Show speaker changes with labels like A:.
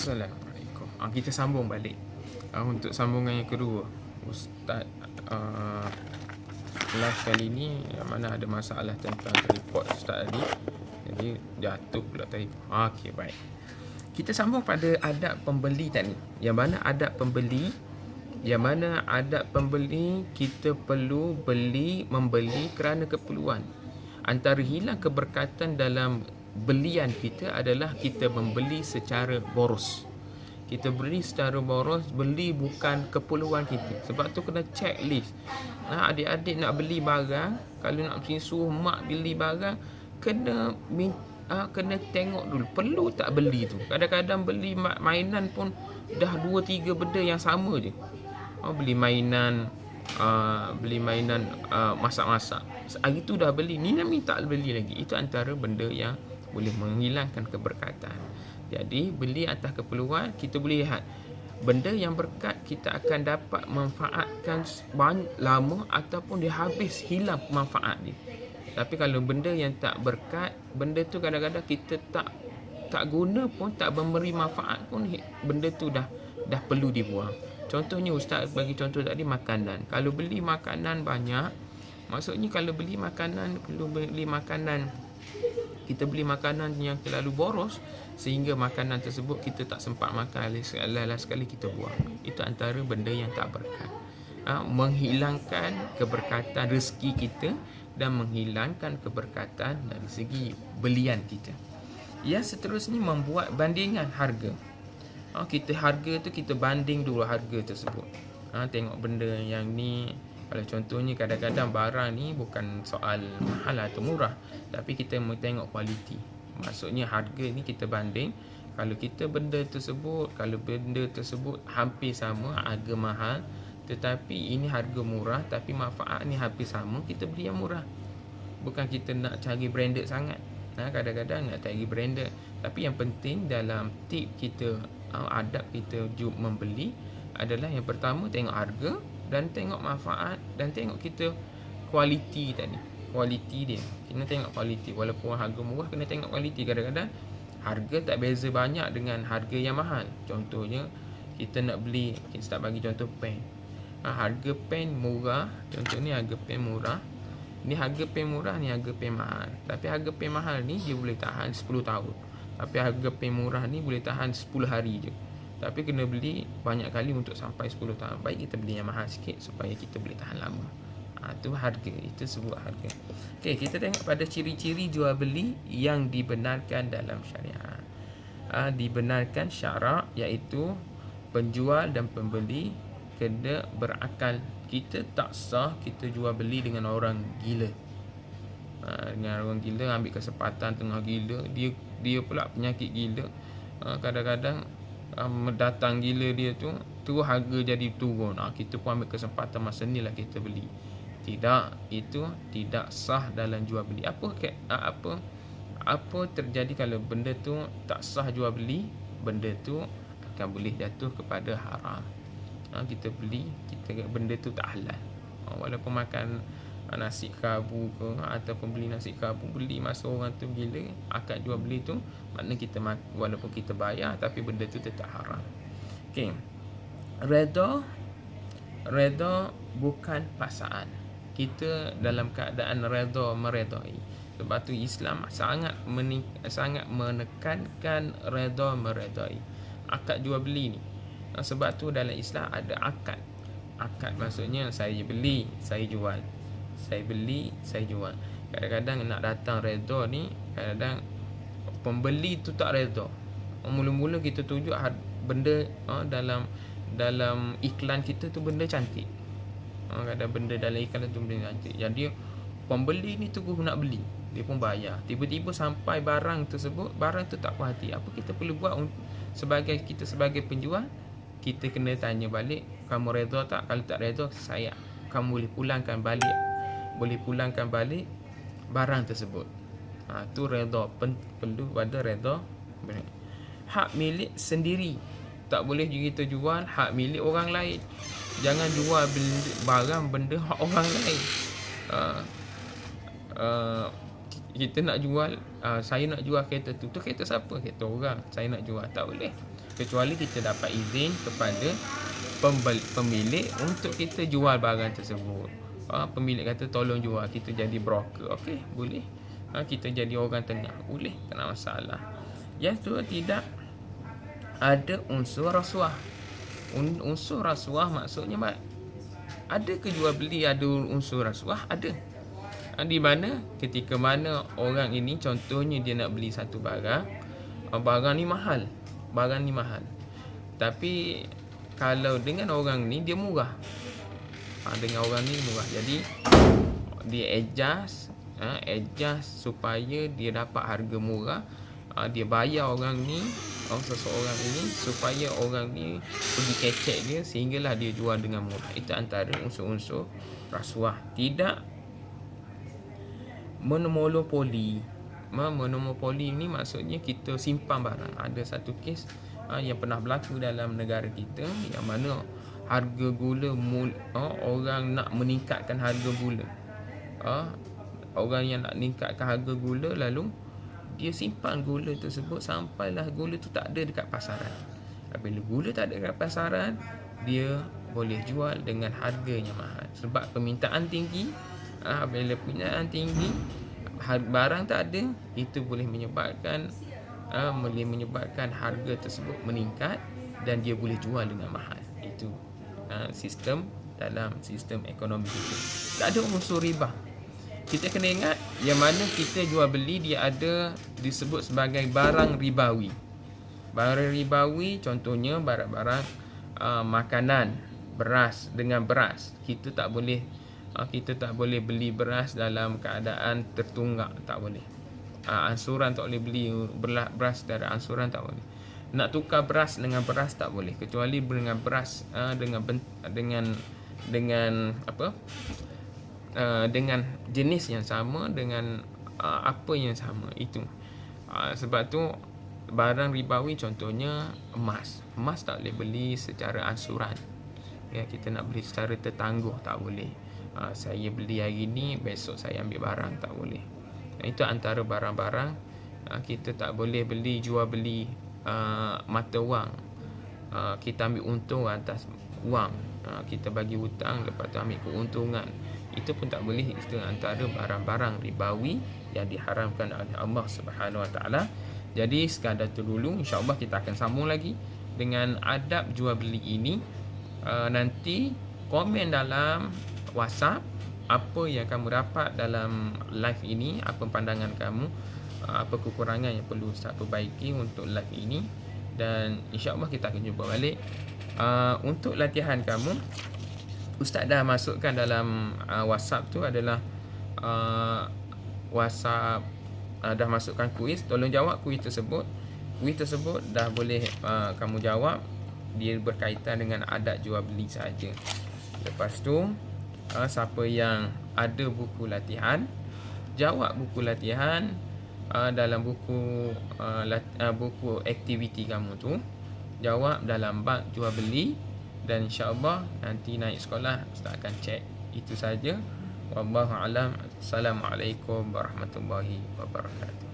A: Assalamualaikum. Kita sambung balik untuk sambungan yang kedua. Ustaz live kali ni yang mana ada masalah tentang tripod Ustaz tadi. Jadi jatuh pula tadi. Okey, baik. Kita sambung pada adab pembeli tadi. Yang mana adab pembeli kita perlu membeli kerana keperluan. Antara hilang keberkatan dalam belian kita adalah kita membeli secara boros. Kita beli secara boros, beli bukan keperluan kita. Sebab tu kena check list. Adik-adik nak beli barang, kalau nak suruh mak beli barang, kena tengok dulu perlu tak beli tu. Kadang-kadang beli mainan pun dah 2-3 benda yang sama je. Beli mainan masak-masak. Hari tu dah beli, ni nak minta beli lagi. Itu antara benda yang boleh menghilangkan keberkatan. Jadi beli atas keperluan, kita boleh lihat benda yang berkat kita akan dapat manfaatkan lama ataupun dia habis hilang manfaat dia. Tapi kalau benda yang tak berkat, benda tu kadang-kadang kita tak guna pun, tak memberi manfaat pun, benda tu dah perlu dibuang. Contohnya Ustaz bagi contoh tadi, makanan. Kalau beli makanan banyak, maksudnya kalau kita beli makanan yang terlalu boros sehingga makanan tersebut kita tak sempat makan, last sekali kita buang. Itu antara benda yang tak berkat. Menghilangkan keberkatan rezeki kita dan menghilangkan keberkatan dari segi belian kita. Yang seterusnya, membuat bandingan harga. Harga tu kita banding dulu harga tersebut. Tengok benda yang ni. Kalau contohnya kadang-kadang barang ni bukan soal mahal atau murah, tapi kita mau tengok kualiti. Maksudnya harga ni kita banding. Kalau benda tersebut hampir sama, harga mahal, tetapi ini harga murah tapi manfaat ni hampir sama, kita beli yang murah. Bukan kita nak cari branded sangat. Kadang-kadang nak cari branded, tapi yang penting dalam tip kita, adab kita membeli adalah yang pertama tengok harga dan tengok manfaat dan tengok kita kualiti tadi. Kualiti dia, kena tengok kualiti. Walaupun harga murah, kena tengok kualiti. Kadang-kadang harga tak beza banyak dengan harga yang mahal. Contohnya kita nak beli, kita tak bagi contoh pen. Harga pen murah, contohnya harga pen murah. Ni harga pen murah, ni harga pen mahal. Tapi harga pen mahal ni dia boleh tahan 10 tahun. Tapi harga pen murah ni boleh tahan 10 hari je. Tapi kena beli banyak kali untuk sampai 10 tahun. Baik kita beli yang mahal sikit supaya kita boleh tahan lama. Itu harga, itu sebut harga. Okey, kita tengok pada ciri-ciri jual beli yang dibenarkan dalam syariat. Dibenarkan syarak, iaitu penjual dan pembeli kena berakal. Kita tak sah kita jual beli dengan orang gila. Dengan orang gila ambil kesempatan tengah gila, dia pula penyakit gila. Kadang-kadang datang gila dia tu harga jadi turun. Kita pun ambil kesempatan masa ni lah kita beli. Tidak, itu tidak sah dalam jual beli. Apa terjadi kalau benda tu tak sah jual beli? Benda tu akan boleh jatuh kepada haram. Kita beli, benda tu tak halal. Walaupun makan nasi kabu ke, ataupun beli nasi kabu, beli masa orang tu gila, akad jual beli tu makna kita walaupun kita bayar tapi benda tu tetap haram. Okey. Redha bukan paksaan. Kita dalam keadaan redha meredai. Sebab tu Islam sangat menekankan redha meredai. Akad jual beli ni. Sebab tu dalam Islam ada akad. Akad maksudnya saya beli, saya jual. Saya beli, saya jual. Kadang-kadang nak datang redha ni, kadang pembeli tu tak redha. Mula-mula kita tunjuk benda dalam iklan kita tu benda cantik. Kadang benda dalam iklan tu benda cantik. Jadi pembeli ni tunggu nak beli, dia pun bayar. Tiba-tiba sampai barang tersebut, barang tu tak puas hati. Apa kita perlu buat sebagai penjual? Kita kena tanya balik, kamu redha tak? Kalau tak redha, kamu boleh pulangkan balik barang tersebut. Tu redha, perlu pada redha. Hak milik sendiri, tak boleh kita jual hak milik orang lain. Jangan jual barang benda hak orang lain. kita nak jual, saya nak jual kereta tu kereta siapa? Kereta orang, saya nak jual, tak boleh. Kecuali kita dapat izin kepada pemilik untuk kita jual barang tersebut. Pemilik kata tolong jual, kita jadi broker, okey, boleh. Kita jadi orang tengah, boleh, tak ada masalah. Yang tu tidak ada unsur rasuah. Unsur rasuah maksudnya ada ke jual beli ada unsur rasuah? Ada. Di mana ketika mana orang ini contohnya dia nak beli satu barang, barang ni mahal. Tapi kalau dengan orang ni dia murah. Dengan orang ni murah. Jadi dia adjust supaya dia dapat harga murah. Dia bayar orang ni, seseorang ini supaya orang ni pergi kecek dia sehinggalah dia jual dengan murah. Itu antara unsur-unsur rasuah. Tidak monopoli. Monopoli ni maksudnya kita simpan barang. Ada satu kes yang pernah berlaku dalam negara kita, yang mana harga gula, orang nak meningkatkan harga gula. Orang yang nak meningkatkan harga gula, lalu dia simpan gula tersebut sampailah gula tu tak ada dekat pasaran. Bila gula tak ada dekat pasaran, dia boleh jual dengan harga yang mahal. Sebab permintaan tinggi. Bila permintaan tinggi, barang tak ada, itu boleh menyebabkan harga tersebut meningkat dan dia boleh jual dengan mahal. Itu sistem dalam sistem ekonomi kita. Tak ada unsur riba. Kita kena ingat yang mana kita jual beli dia ada disebut sebagai barang ribawi. Barang ribawi contohnya barang-barang makanan, beras dengan beras. Kita tak boleh beli beras dalam keadaan tertunggak, tak boleh. Ansuran tak boleh beli beras dari ansuran, tak boleh. Nak tukar beras dengan beras tak boleh, kecuali dengan beras dengan jenis yang sama, dengan apa yang sama itu. Sebab tu barang ribawi contohnya emas. Emas tak boleh beli secara ansuran. Kita nak beli secara tertangguh, tak boleh. Saya beli hari ni, besok saya ambil barang, tak boleh. Itu antara barang-barang kita tak boleh jual beli mata wang. Kita ambil untung atas wang. Kita bagi hutang, lepas tu ambil keuntungan. Itu pun tak boleh. Itu antara barang-barang ribawi yang diharamkan oleh Allah Subhanahu Wa Taala. Jadi sekadar tu dulu, insya-Allah kita akan sambung lagi dengan adab jual beli ini. Nanti komen dalam WhatsApp apa yang kamu dapat dalam live ini, apa pandangan kamu, apa kekurangan yang perlu Ustaz perbaiki untuk live ini, dan insya-Allah kita akan jumpa balik. Untuk latihan kamu, Ustaz dah masukkan dalam WhatsApp tu adalah WhatsApp dah masukkan kuis. Tolong jawab kuis tersebut. Kuis tersebut dah boleh kamu jawab. Dia berkaitan dengan adab jual beli saja. Lepas tu siapa yang ada buku latihan, jawab buku latihan dalam buku aktiviti kamu tu, jawab dalam bab jual beli, dan insya-Allah nanti naik sekolah Ustaz akan cek. Itu saja. Wallahu alam. Assalamualaikum warahmatullahi wabarakatuh.